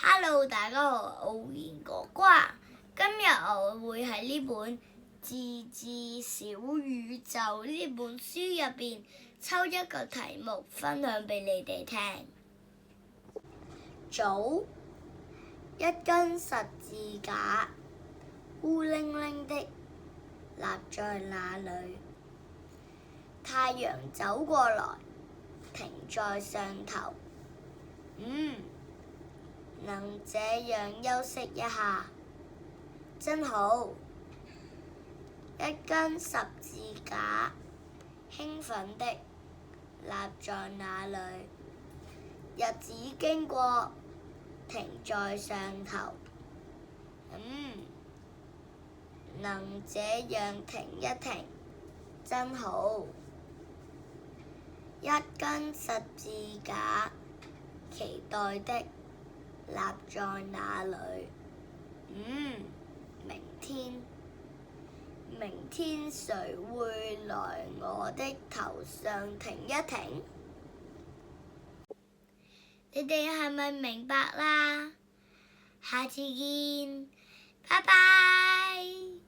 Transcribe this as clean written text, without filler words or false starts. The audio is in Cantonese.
Hello，大家好，我係賢哥哥。今日我會喺呢本《自治小宇宙》呢本書入邊抽一個題目分享俾你哋聽。早，一根十字架孤零零的立在那裡，太陽走過來，停在上頭。能這樣休息一下，真好。一根十字架興奮的立在那裡，日子經過，停在上頭。能這樣停一停，真好。一根十字架期待的立在那裡。明天誰會來我的頭上停一停？你哋係咪明白啦？下次見，拜拜。